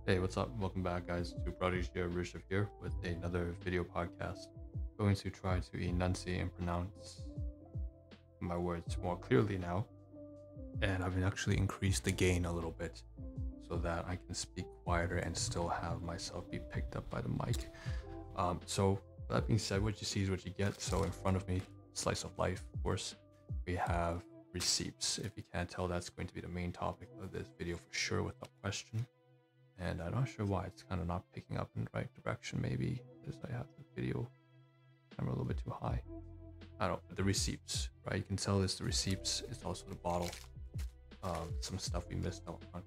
Hey, what's up? Welcome back, guys, to Prodigy Rishabh here with another video podcast. Going to try to enunciate and pronounce my words more clearly now, and I've actually increased the gain a little bit so that I can speak quieter and still have myself be picked up by the mic. So that being said, what you see is what you get. So in front of me, slice of life, of course, we have receipts. If you can't tell, that's going to be the main topic of this video for sure, without question. And I'm not sure why it's kind of not picking up in the right direction. Maybe because I have the video camera a little bit too high. I don't know, but the receipts, right? You can tell it's the receipts. It's also the bottle. Some stuff we missed out on.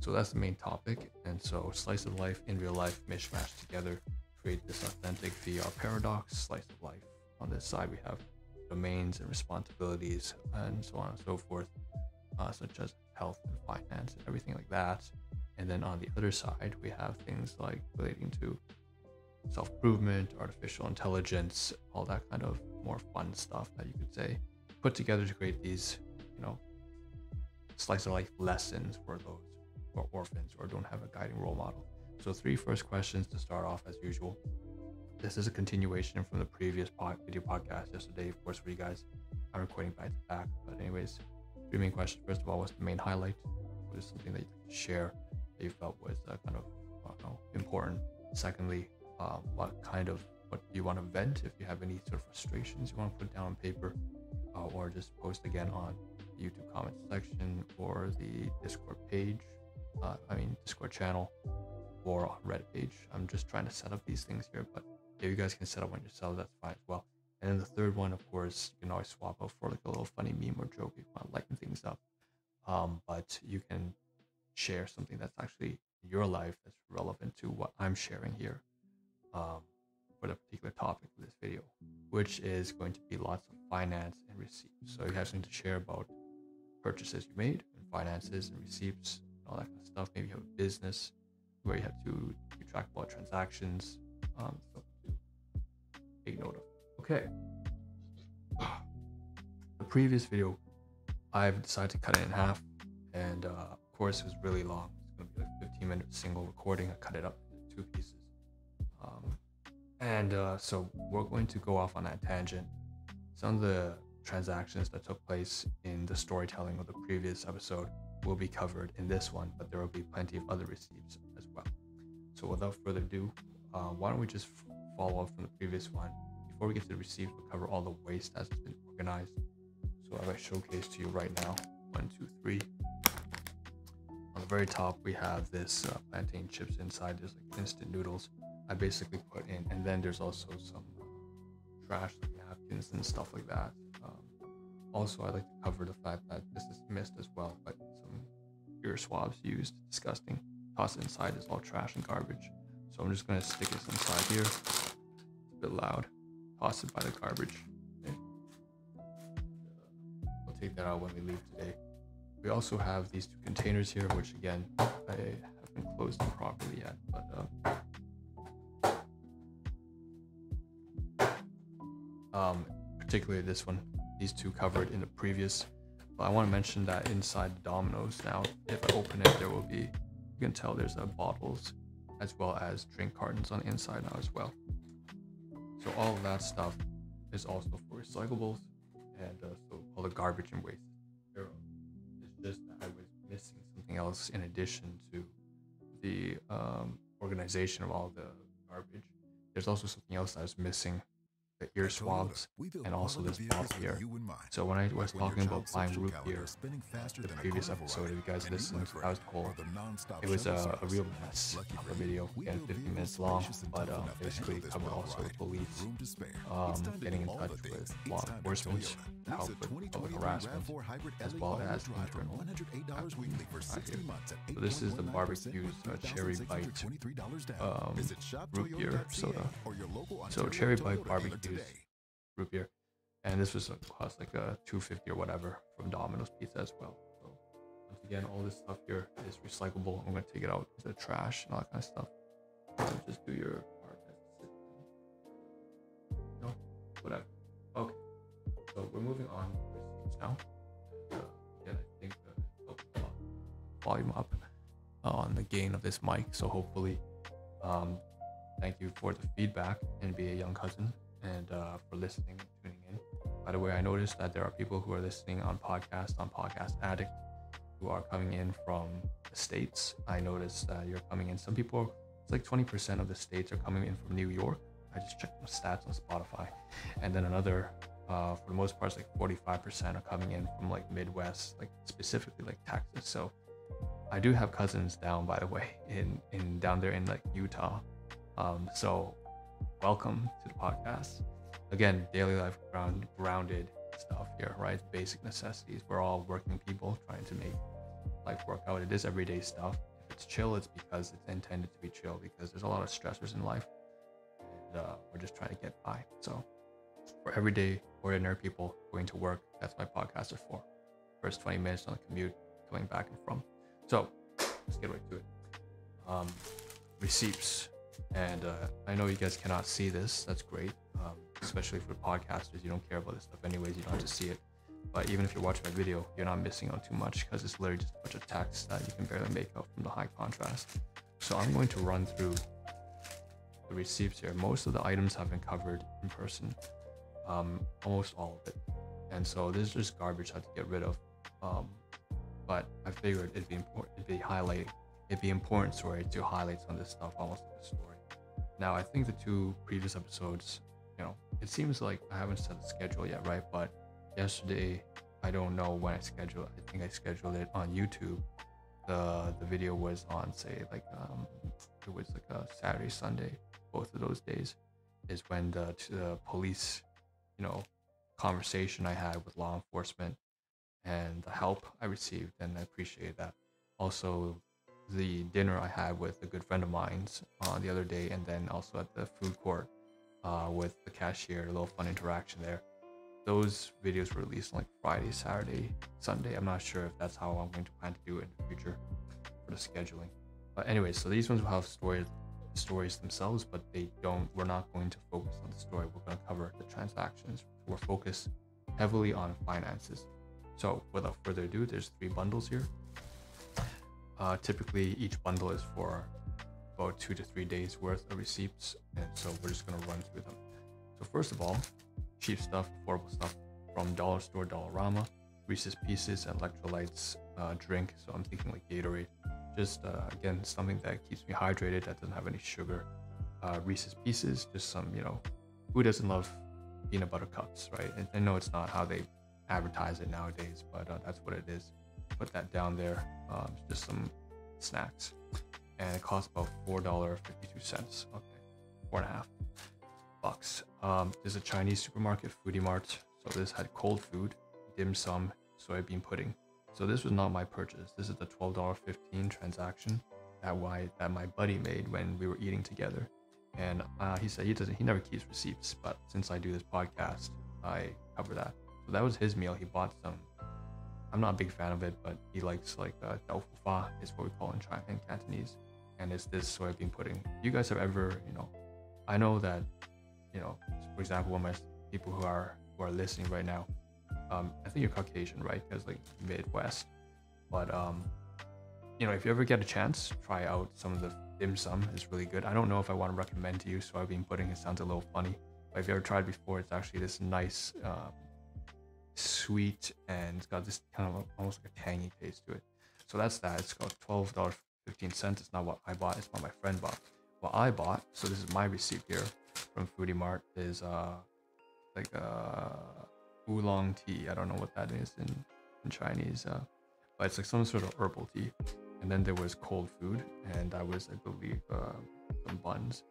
So that's the main topic. And so slice of life in real life mishmashed together, create this authentic VR paradox slice of life. On this side, we have domains and responsibilities and so on and so forth, such as health and finance and everything like that. And then on the other side, we have things like relating to self-improvement, artificial intelligence, all that kind of more fun stuff that you could say, put together to create these, slice of life lessons for those who are orphans or don't have a guiding role model. So three first questions to start off as usual. This is a continuation from the previous video podcast yesterday, of course, for you guys. I'm recording back to back, but anyways, three main questions. First of all, what's the main highlight? What is something that you can share that you felt was kind of important? Secondly, what do you want to vent? If you have any sort of frustrations you want to put down on paper, or just post again on the YouTube comment section or the Discord page, Discord channel, or on Reddit page. I'm just trying to set up these things here, but if you guys can set up one yourselves, that's fine as well. And then the third one, of course, you can always swap out for like a little funny meme or joke if you want to lighten things up. But you can share something that's actually in your life that's relevant to what I'm sharing here, for the particular topic of this video, which is going to be lots of finance and receipts. So you have something to share about purchases you made and finances and receipts and all that kind of stuff. Maybe you have a business where you have to keep track of all transactions, stuff to take note of. Okay. The previous video, I've decided to cut it in half, and of course it was really long. It's going to be like 15-minute single recording. I cut it up into two pieces. So we're going to go off on that tangent. Some of the transactions that took place in the storytelling of the previous episode will be covered in this one, but there will be plenty of other receipts as well. So without further ado, why don't we just follow up from the previous one? Before we get to the receipts, we'll cover all the waste as it's been organized. So I've showcased to you right now, 1, 2, 3. On the very top, we have this plantain chips inside. There's like instant noodles. I basically put in, and then there's also some trash like napkins and stuff like that. Also, I like to cover the fact that this is missed as well, but some ear swabs used. Disgusting. Toss it inside is all trash and garbage. So I'm just gonna stick this inside here. It's a bit loud. Toss it by the garbage. Okay. I'll take that out when we leave today. We also have these two containers here, which again, I haven't closed them properly yet, but particularly this one, these two covered in the previous. But I want to mention that inside the Domino's now, if I open it, there will be, you can tell there's bottles as well as drink cartons on the inside now as well. So all of that stuff is also for recyclables, and so all the garbage and waste is zero. It's just that I was missing something else in addition to the organization of all the garbage. There's also something else that was missing. The ear swabs and also this bottle here. So when I was talking about buying root beer, the previous episode, if you guys listened, I was told it was a real mess of a video, again 15 minutes long, but basically covered also the police getting in touch with law enforcement to help with public harassment, as well as internal here. So this is the barbecued cherry bite root beer soda. So cherry bite barbecue root beer, and this was cost like a $2.50 or whatever from Domino's Pizza as well. So once again, all this stuff here is recyclable. I'm gonna take it out into the trash and all that kind of stuff. Just do your part as a system. No, whatever. Okay, so we're moving on to receipts now. Again, I think volume up. on the gain of this mic. So hopefully, thank you for the feedback, and be a young cousin, and for listening and tuning in. By the way, I noticed that there are people who are listening on Podcast Addict, who are coming in from the States. I noticed that you're coming in. Some people, it's like 20% of the States are coming in from New York. I just checked the stats on Spotify. And then another, for the most part, it's like 45% are coming in from like Midwest, like specifically like Texas. So I do have cousins down, by the way, in down there in like Utah. So welcome to the podcast. Again, daily life grounded stuff here, right? Basic necessities. We're all working people trying to make life work out. It is everyday stuff. If it's chill, it's because it's intended to be chill, because there's a lot of stressors in life, and we're just trying to get by. So for everyday ordinary people going to work, that's my podcasts are for. First 20 minutes on the commute, going back and from. So let's get right to it. Receipts. And I know you guys cannot see this. That's great. Especially for podcasters, you don't care about this stuff anyways. You don't have to see it. But even if you're watching my video, you're not missing out too much, because it's literally just a bunch of text that you can barely make out from the high contrast. So I'm going to run through the receipts here. Most of the items have been covered in person, almost all of it. And so this is just garbage I have to get rid of. But I figured it'd be important, to highlight some of this stuff, almost like a story. Now, I think the two previous episodes, it seems like I haven't set the schedule yet, right? But yesterday, I don't know when I scheduled. I think I scheduled it on YouTube. The video was on, say, like it was like a Saturday, Sunday. Both of those days is when the police, conversation I had with law enforcement, and the help I received, and I appreciate that. Also, the dinner I had with a good friend of mine's the other day, and then also at the food court with the cashier, a little fun interaction there. Those videos were released on like Friday, Saturday, Sunday. I'm not sure if that's how I'm going to plan to do it in the future for the scheduling. But anyway, so these ones will have stories themselves, but we're not going to focus on the story. We're going to cover the transactions. We're focused heavily on finances. So without further ado, there's 3 bundles here. Typically each bundle is for about 2 to 3 days worth of receipts, and so we're just going to run through them. So first of all, cheap stuff, affordable stuff from Dollar Store, Dollarama, Reese's Pieces, and electrolytes, drink. So I'm thinking like Gatorade, just again, something that keeps me hydrated, that doesn't have any sugar. Reese's Pieces, just some, who doesn't love peanut butter cups, right? And I know it's not how they advertise it nowadays, but that's what it is. Put that down there. Just some snacks, and it costs about $4.52. Okay, $4.50. There's a Chinese supermarket, Foodie Mart. So this had cold food, dim sum, soybean pudding. So this was not my purchase. This is the $12.15 transaction that my buddy made when we were eating together. And he said he never keeps receipts, but since I do this podcast, I cover that. So that was his meal. He bought some. I'm not a big fan of it, but he likes like tofu fa is what we call in Cantonese, and it's this soybean pudding. You guys have ever, I know that, for example, one of my people who are listening right now, I think you're Caucasian, right? Because like Midwest, but if you ever get a chance, try out some of the dim sum. It's really good. I don't know if I want to recommend to you soybean pudding. It sounds a little funny, but if you ever tried before, it's actually this nice. Sweet, and it's got this kind of almost like a tangy taste to it. So that's that. It's got $12.15. It's not what I bought, it's what my friend bought. What I bought, so this is my receipt here from Foodie Mart, is like oolong tea. I don't know what that is in Chinese, but it's like some sort of herbal tea. And then there was cold food, and that was, I believe, some buns.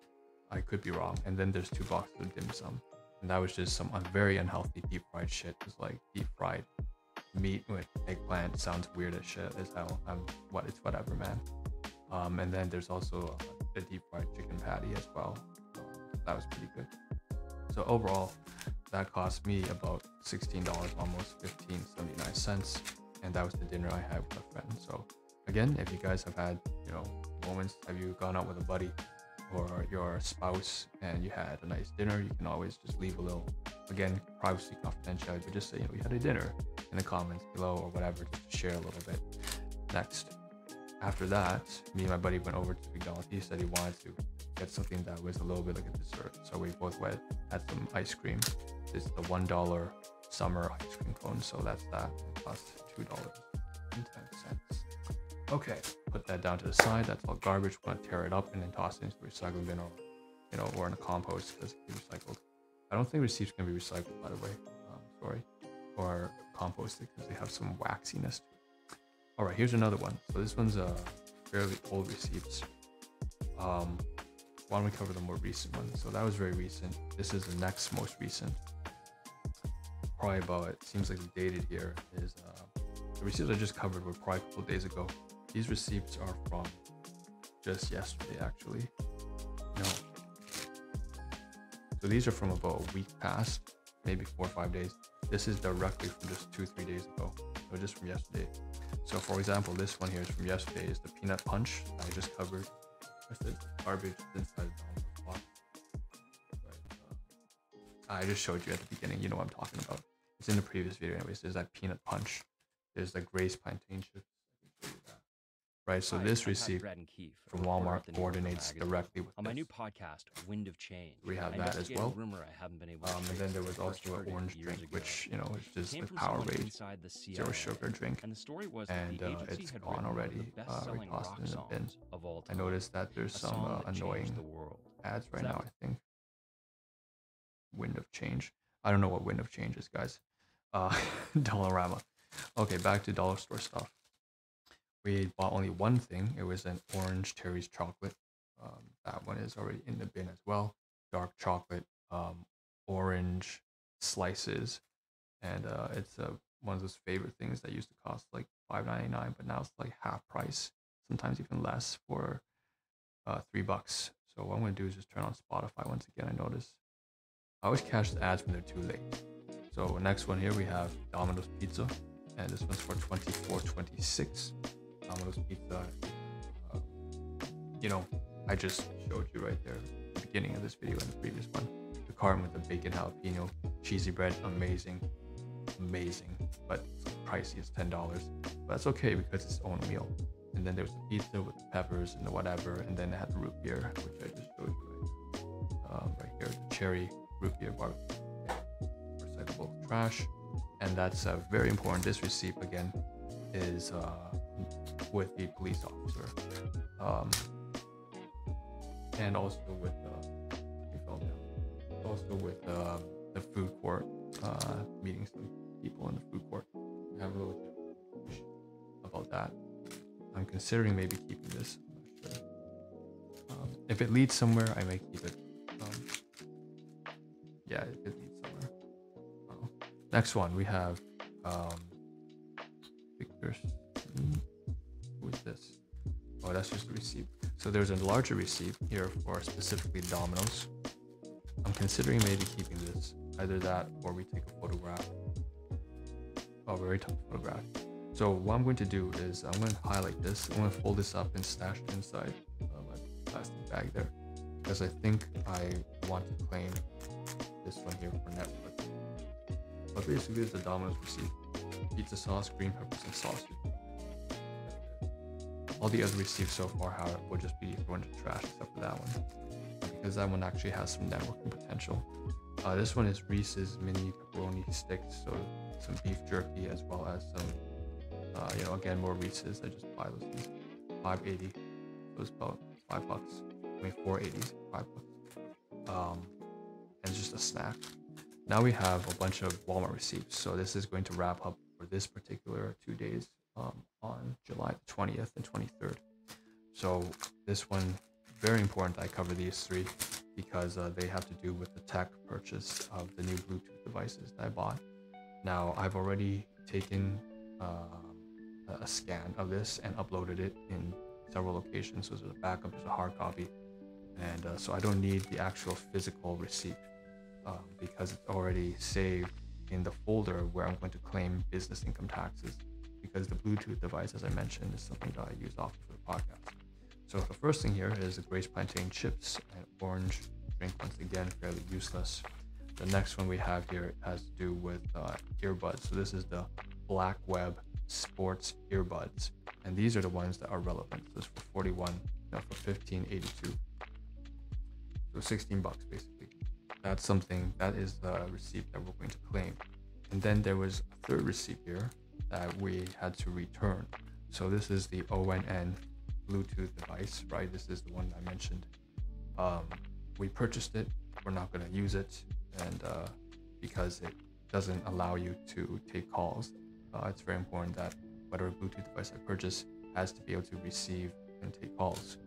I could be wrong. And then there's 2 boxes of dim sum. And that was just some very unhealthy deep fried shit. It was like deep fried meat with eggplant. Sounds weird as shit as hell. It's whatever, man. And then there's also a deep fried chicken patty as well. So that was pretty good. So overall, that cost me about $16, almost $15.79. And that was the dinner I had with a friend. So again, if you guys have had, moments, have you gone out with a buddy or your spouse and you had a nice dinner, you can always just leave a little, again, privacy, confidentiality, but just say, we had a dinner in the comments below or whatever, just to share a little bit. Next, after that, me and my buddy went over to McDonald's. He said he wanted to get something that was a little bit like a dessert. So we both went, had some ice cream. This is the $1 summer ice cream cone. So that's that. It costs $2.10. Okay, put that down to the side. That's all garbage. We're gonna tear it up and then toss it into the recycling bin, or or in a compost because it can be recycled. I don't think receipts can be recycled, by the way. Sorry, or composted because they have some waxiness to it. All right, here's another one. So this one's a fairly old receipts. Why don't we cover the more recent one? So that was very recent. This is the next most recent. Probably about, it seems like the dated here is the receipts I just covered were probably a couple days ago. These receipts are from just yesterday, actually. No. So these are from about a week past, maybe 4 or 5 days. This is directly from just 2-3 days ago. So just from yesterday. So for example, this one here is from yesterday, is the peanut punch I just covered. I said garbage inside the box. I just showed you at the beginning, you know what I'm talking about. It's in the previous video anyways. There's that peanut punch. There's the Grace plantain chips. Right, so this receipt from Walmart coordinates directly with on my new podcast, Wind of Change. We have that as well. Rumor I haven't been able to and then there was also an orange drink, which is just the Powerade zero sugar drink, and the story was it's gone already. We tossed it in the bin. I noticed that there's some annoying ads right now. I think Wind of Change. I don't know what Wind of Change is, guys. Dollarama. Okay, back to dollar store stuff. We bought only one thing. It was an orange Terry's chocolate. That one is already in the bin as well. Dark chocolate, orange slices, and it's one of those favorite things that used to cost like $5.99, but now it's like half price, sometimes even less, for $3. So what I'm gonna do is just turn on Spotify once again. I notice I always catch the ads when they're too late. So next one here we have Domino's Pizza, and this one's for $24.26. Domino's Pizza, I just showed you right there at the beginning of this video and the previous one. The carton with the bacon jalapeno, cheesy bread, amazing, but it's pricey, it's $10, but that's okay because it's its own meal. And then there was the pizza with the peppers and the whatever, and then it had the root beer, which I just showed you right here, the cherry root beer barbecue. Recyclable trash, and that's very important. This receipt again is with the police officer, and also with the food court, meeting some people in the food court. We have a little bit about that. I'm considering maybe keeping this. I'm not sure. If it leads somewhere, I may keep it. Yeah, it leads somewhere. Next one we have Victor's. Who is this? Oh, that's just a receipt. So there's a larger receipt here for specifically Domino's. I'm considering maybe keeping this. Either that or we take a photograph. Oh, we already took a photograph. So what I'm going to do is I'm going to highlight this. I'm going to fold this up and stash it inside my plastic bag there, because I think I want to claim this one here for Netflix. But basically it's a Domino's receipt. Pizza sauce, green peppers, and sausage. All the other receipts so far, however, will just be thrown into the trash except for that one, because that one actually has some networking potential. This one is Reese's mini pepperoni sticks, so some beef jerky as well as some, again, more Reese's. I just buy those things. $5.80. So it's about $5. I mean, $4.80, $5. And it's just a snack. Now we have a bunch of Walmart receipts. So this is going to wrap up for this particular 2 days. On July 20th and 23rd. So this one, very important that I cover these three, because they have to do with the tech purchase of the new Bluetooth devices that I bought. Now I've already taken a scan of this and uploaded it in several locations. So there's a backup, there's a hard copy, and so I don't need the actual physical receipt because it's already saved in the folder where I'm going to claim business income taxes. Because the Bluetooth device, as I mentioned, is something that I use often for the podcast. So the first thing here is the Grace plantain chips and orange drink. Once again, fairly useless. The next one we have here has to do with earbuds. So this is the Black Web Sports earbuds. and these are the ones that are relevant. So it's for 41, no, for 15.82, so 16 bucks basically. That's something, that is the receipt that we're going to claim. And then there was a third receipt here that we had to return. So this is the ONN Bluetooth device, right? This is the one I mentioned. We purchased it, we're not going to use it, and because it doesn't allow you to take calls. It's very important that whatever Bluetooth device I purchase has to be able to receive and take calls.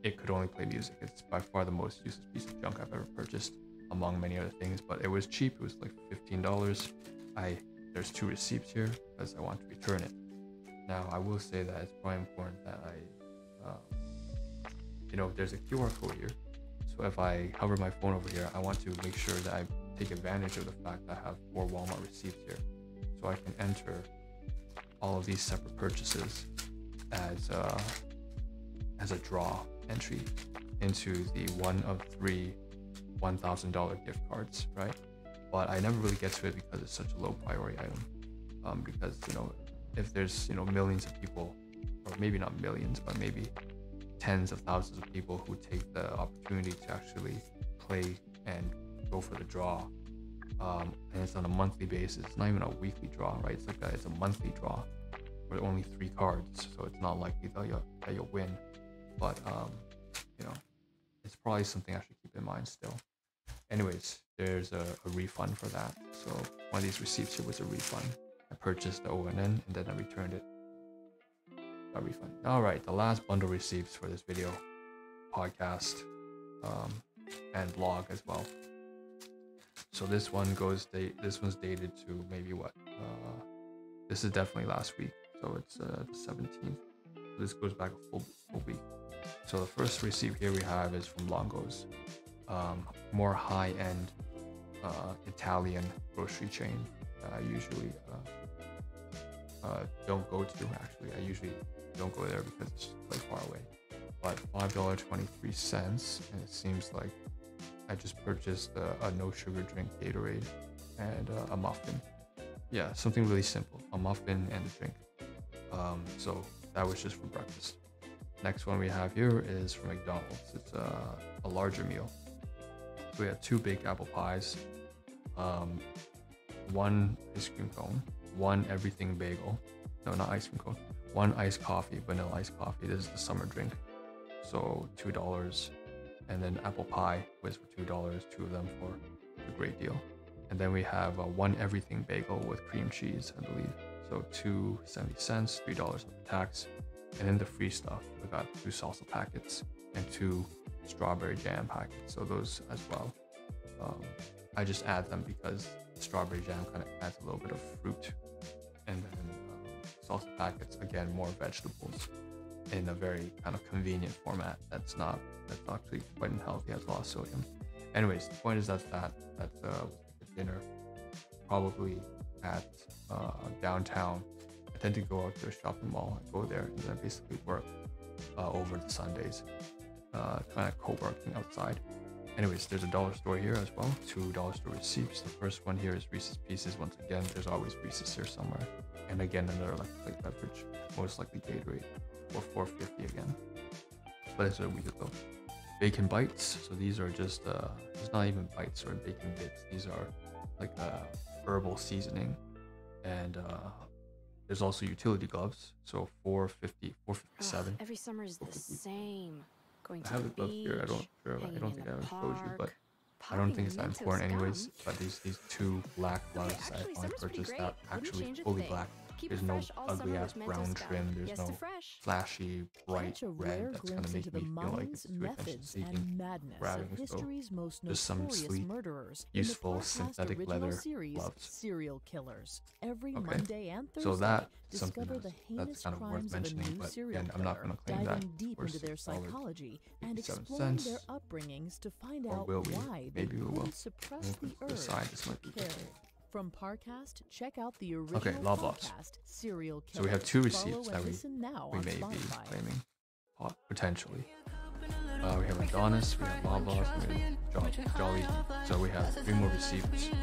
It could only play music. It's by far the most useless piece of junk I've ever purchased, among many other things, but it was cheap. It was like $15. There's 2 receipts here because I want to return it. Now I will say that it's probably important that there's a QR code here. So if I hover my phone over here, I want to make sure that I take advantage of the fact that I have 4 Walmart receipts here. So I can enter all of these separate purchases as a draw entry into the one of 3 $1,000 gift cards, right? But I never really get to it because it's such a low priority item. Because if there's millions of people, or maybe not millions, but maybe tens of thousands of people who take the opportunity to actually play and go for the draw, and it's on a monthly basis. It's not even a weekly draw, right? It's a monthly draw with only 3 cards, so it's not likely that you'll win. But it's probably something I should keep in mind still. Anyways, there's a refund for that. So one of these receipts here was a refund. I purchased the ONN and then I returned it. A refund. All right, the last bundle receipts for this video, podcast, and blog as well. So this one's dated to maybe what? This is definitely last week. So it's the 17th. This goes back a full week. So the first receipt here we have is from Longo's, more high-end Italian grocery chain that I usually don't go to. Actually, I usually don't go there because it's quite far away. But $5.23, and it seems like I just purchased a no sugar drink Gatorade and a muffin. Yeah, something really simple, a muffin and a drink. So that was just for breakfast. Next one we have here is from McDonald's. It's a larger meal. So we have 2 big apple pies, 1 ice cream cone, 1 everything bagel. No, not ice cream cone. 1 iced coffee, vanilla iced coffee. This is the summer drink. So $2. And then apple pie was for $2, 2 of them for a great deal. And then we have 1 everything bagel with cream cheese, I believe. So $2.70, $3 of tax. And then the free stuff, we got 2 salsa packets and 2 strawberry jam packets. So those as well. I just add them because strawberry jam kind of adds a little bit of fruit. And then salsa packets, again, more vegetables in a very kind of convenient format. That's actually quite unhealthy, has a lot of sodium. Anyways, the point is that's the dinner, probably at downtown. I tend to go out to a shopping mall, I go there, and then basically work over the Sundays, kind of co-working outside. Anyways, there's a dollar store here as well, 2 dollar store receipts. The first one here is Reese's Pieces. Once again, there's always Reese's here somewhere. And again, another electrolyte beverage, most likely Gatorade, or $4.50 again. But it's a week ago. Bacon bites. So these are just, it's not even bites or bacon bits. These are like herbal seasoning. And there's also utility gloves. So $4.50, $4.57. Every summer is the same. Going to I have the the gloves here. I don't think I ever showed you, but I don't think it's that important anyways. But these 2 black gloves I finally purchased that actually fully black. There's no ugly ass brown trim. There's no flashy bright red that's gonna make me feel like it's too attention seeking. Grabbing, so just some sleek, useful synthetic leather gloves. Serial killers. Every Okay, Monday and Thursday, so that's something discover the that's heinous kind of worth crimes of a mentioning. new But serial again, I'm not killer, gonna claim that. diving deep We're into their solid psychology and 57 exploring cents. their upbringings to find Or out will we? why they Maybe we will. couldn't suppress the We'll put urge aside, this might to be kill. good. From Parcast, check out the original Okay, Loblaws. podcast, Serial Killers. So we have 2 Follow receipts and that we listen now may on be Spotify. claiming, potentially. We have Adonis, we have Loblaws, and we have Jolly. So we have 3 more receipts. We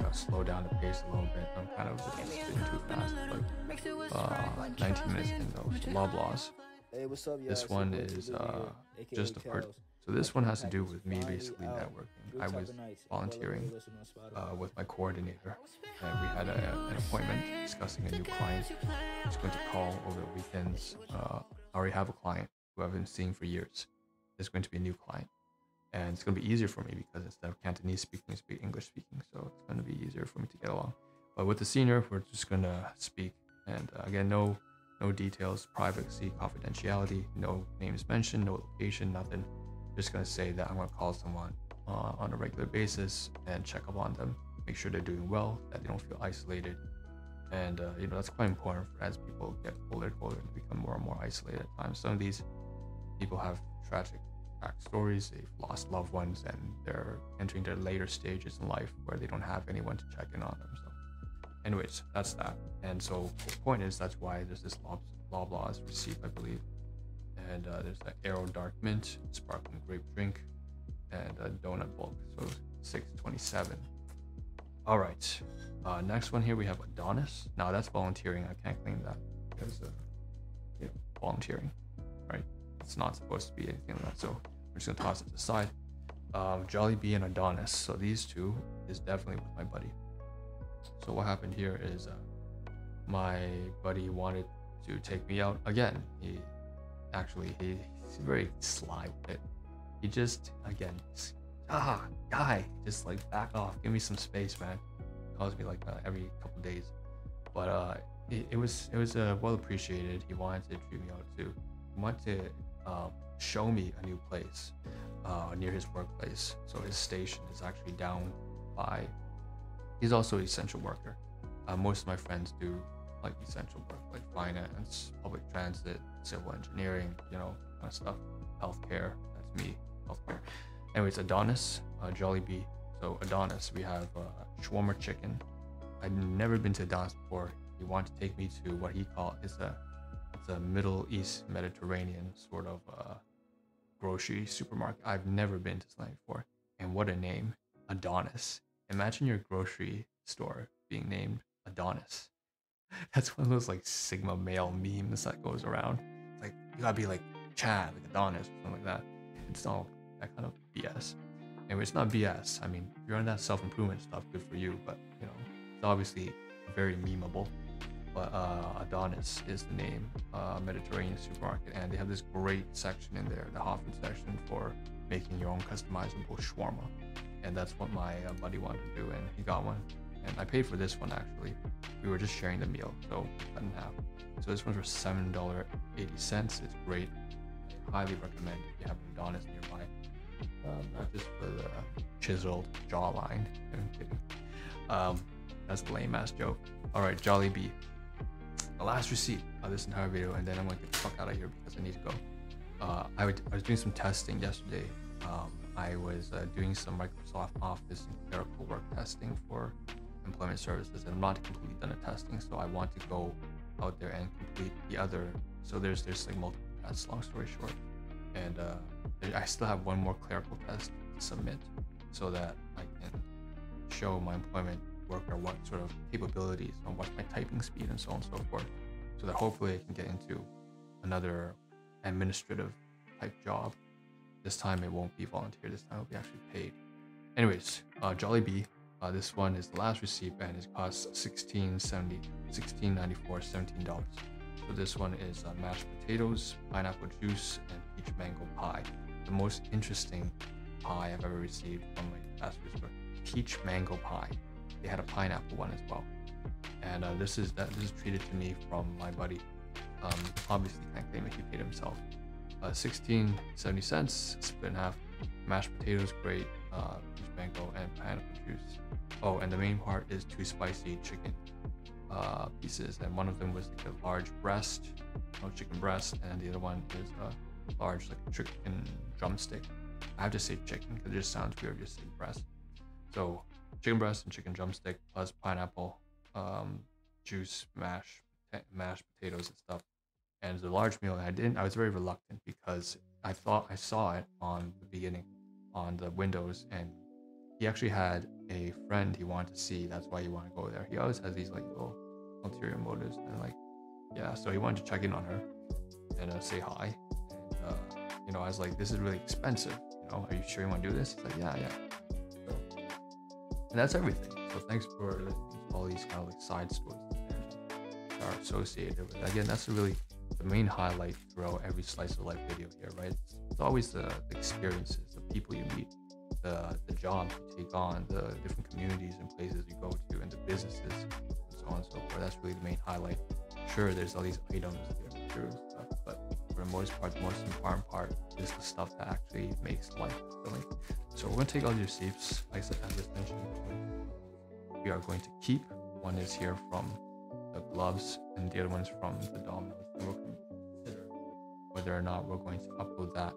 gotta slow down the pace a little bit. I'm kind of spinning too fast, but 19 minutes in though. So Loblaws. Hey, what's up, y'all? This one is just a part. So this one has to do with me basically networking. I was volunteering with my coordinator, and we had an appointment discussing a new client. He's going to call over the weekends. I already have a client who I've been seeing for years. There's going to be a new client, and it's going to be easier for me because instead of Cantonese speaking, I speak English speaking, so it's going to be easier for me to get along. But with the senior, we're just going to speak, and again, no details, privacy, confidentiality, no names mentioned, no location, nothing. Just going to say that I'm going to call someone on a regular basis and check up on them, make sure they're doing well, that they don't feel isolated. And that's quite important as people get older and become more and more isolated at times. Some of these people have tragic backstories. They've lost loved ones and they're entering their later stages in life where they don't have anyone to check in on them. So anyways, that's that. And so the point is, that's why there's this Loblaws receipt, I believe. And there's an Aero Dark Mint, sparkling grape drink, and a donut bulk. So $6.27. All right. Next one here we have Adonis. Now that's volunteering. I can't claim that because volunteering, right? It's not supposed to be anything like that. So we're just gonna toss it aside. Jollibee and Adonis. So these two is definitely with my buddy. So what happened here is my buddy wanted to take me out again. He's very sly with it. He just guy, just like back off, give me some space, man. Calls me like every couple days, but it was well appreciated. He wanted to treat me out too. He wanted to show me a new place near his workplace. So his station is actually down by. He's also an essential worker. Most of my friends do like essential work, like finance, public transit, civil engineering, kind of stuff. Healthcare, that's me, healthcare. Anyways, Adonis, Jollibee. So Adonis, we have shawarma chicken. I've never been to Adonis before. He wanted to take me to what he called it's a Middle East Mediterranean sort of grocery supermarket. I've never been to something before. And what a name, Adonis. Imagine your grocery store being named Adonis. That's one of those like Sigma male memes that goes around. It's like, you gotta be like Chad, like Adonis, or something like that. It's all that kind of BS. Anyway, it's not BS. I mean, if you're on that self-improvement stuff, good for you. But, it's obviously very memeable. But Adonis is the name, Mediterranean supermarket. And they have this great section in there, the Hoffman section, for making your own customizable shawarma. And that's what my buddy wanted to do, and he got one. And I paid for this one, actually. We were just sharing the meal, so cut in half. So this one's for $7.80. It's great. I highly recommend if you have an Adonis nearby. Not just for the chiseled jawline. I'm kidding. That's a lame ass joke. All right, Jollibee. The last receipt of this entire video, and then I'm gonna get the fuck out of here because I need to go. I was doing some testing yesterday. I was doing some Microsoft Office and clerical work testing for employment services, and I'm not completely done the testing, so I want to go out there and complete the other. So there's like multiple tests, long story short, and I still have one more clerical test to submit so that I can show my employment worker what sort of capabilities and what my typing speed and so on and so forth, so that hopefully I can get into another administrative type job. This time it won't be volunteer, this time it'll be actually paid. Anyways, Jollibee, this one is the last receipt and it costs $16.94, $17. So this one is mashed potatoes, pineapple juice, and peach mango pie. The most interesting pie I've ever received from like fast food store. Peach mango pie. They had a pineapple one as well. And this is treated to me from my buddy. Obviously can't claim it, he paid himself. $16.70, split in half. Mashed potatoes, great. Peach mango and pineapple juice. Oh, and the main part is 2 spicy chicken pieces, and one of them was like a large breast, chicken breast, and the other one is a large like chicken drumstick. I have to say chicken because it just sounds weird just saying breast. So chicken breast and chicken drumstick plus pineapple juice, mashed potatoes and stuff. And the large meal, I was very reluctant because I thought I saw it on the beginning on the windows, and he actually had a friend he wanted to see. That's why he wanted to go there. He always has these like little ulterior motives, and like, yeah, so he wanted to check in on her and say hi. And you know, I was like, this is really expensive. You know, are you sure you want to do this? He's like, yeah. So, and that's everything. So thanks for all these kind of like side stories that are associated with it. Again, that's really the main highlight throughout every slice of life video here, right? It's always the experiences, the people you meet, the jobs you take on, the different communities and places you go to, and the businesses, and so on and so forth. That's really the main highlight. Sure, there's all these items, material stuff, but for the most part, the most important part is the stuff that actually makes life fulfilling. So we're going to take all these receipts, like I said, as I mentioned, we are going to keep. One is here from the gloves, and the other one is from the dominoes. And we'll consider whether or not we're going to upload that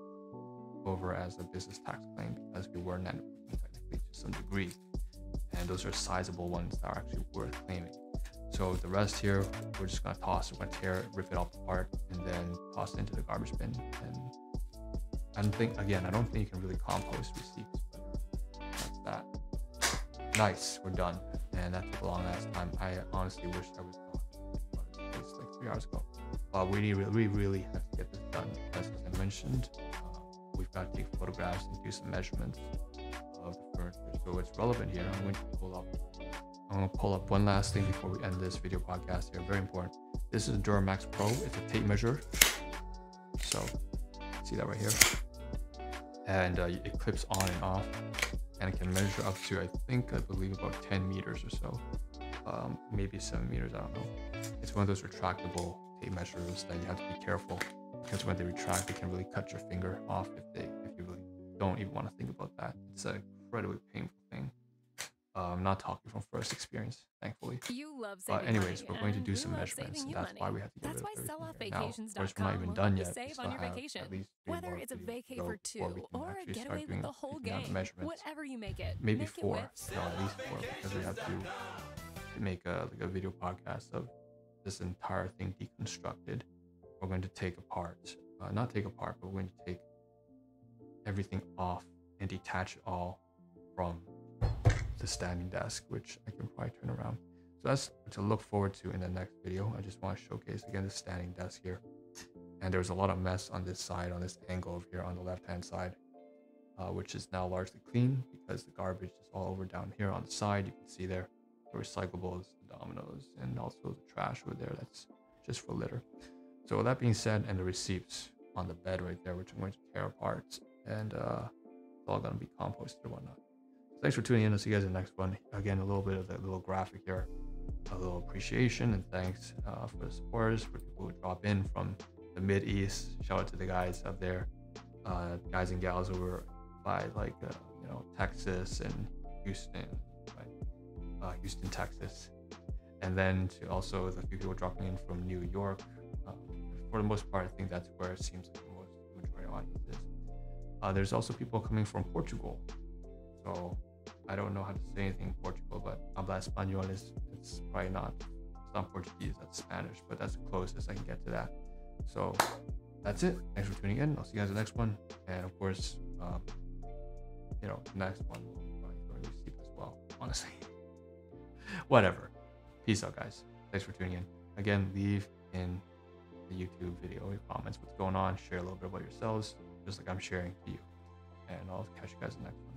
over as a business tax claim, because we were networking technically to some degree, and those are sizable ones that are actually worth claiming. So the rest here, we're just going to toss. We're going to tear it, rip it off apart, and then toss it into the garbage bin. And I don't think you can really compost receipts, but that's that. Nice, we're done. And that took a long ass time. I honestly wish I was gone this like 3 hours ago. We really have to get this done, because as I mentioned, we've got to take photographs and do some measurements of the furniture. So it's relevant here. I'm going to pull up one last thing before we end this video podcast here. Very important. This is Duramax Pro. It's a tape measure. So see that right here, and it clips on and off, and it can measure up to, I believe about 10 meters or so, maybe 7 meters, I don't know. It's one of those retractable tape measures that you have to be careful, because when they retract, they can really cut your finger off if you really don't even want to think about that. It's an incredibly painful thing. I'm not talking from first experience, thankfully. You love But saving anyways, money, we're going to and do we some love measurements, saving and you that's money. why we have to get That's rid of why everything here. Now, of course, we're not even selloffvacations.com done will yet. help you We save still on your have vacation. at least 3 Whether more it's a videos to vacay go for before we two can or a actually getaway start with the whole taking out the gang, measurements. whatever you make it, Maybe make it 4, with no, at least 4, because we have to make a video podcast of this entire thing deconstructed. We're going to take apart, not take apart, but we're going to take everything off and detach it all from the standing desk, which I can probably turn around. So that's to look forward to in the next video. I just want to showcase again the standing desk here. And there's a lot of mess on this side, on this angle over here on the left hand side, which is now largely clean because the garbage is all over down here on the side. You can see there the recyclables, the dominoes, and also the trash over there that's just for litter. So with that being said, and the receipts on the bed right there, which I'm going to tear apart, and it's all going to be composted or whatnot. So thanks for tuning in. I'll see you guys in the next one. Again, a little bit of that little graphic here, a little appreciation and thanks for the supporters, for people who drop in from the Mideast. Shout out to the guys up there, guys and gals over by like Texas and Houston, right? Houston, Texas, and then to also the few people dropping in from New York. For the most part, I think that's where it seems like the majority audience is. There's also people coming from Portugal, so I don't know how to say anything in Portugal, but habla español it's probably not. It's not Portuguese, that's Spanish, but that's the closest I can get to that. So that's it. Thanks for tuning in. I'll see you guys in the next one, and of course, the next one will be probably for a new sleep as well. Honestly, whatever. Peace out, guys. Thanks for tuning in. Again, leave in the YouTube video your comments, what's going on. Share a little bit about yourselves, just like I'm sharing to you. And I'll catch you guys in the next one.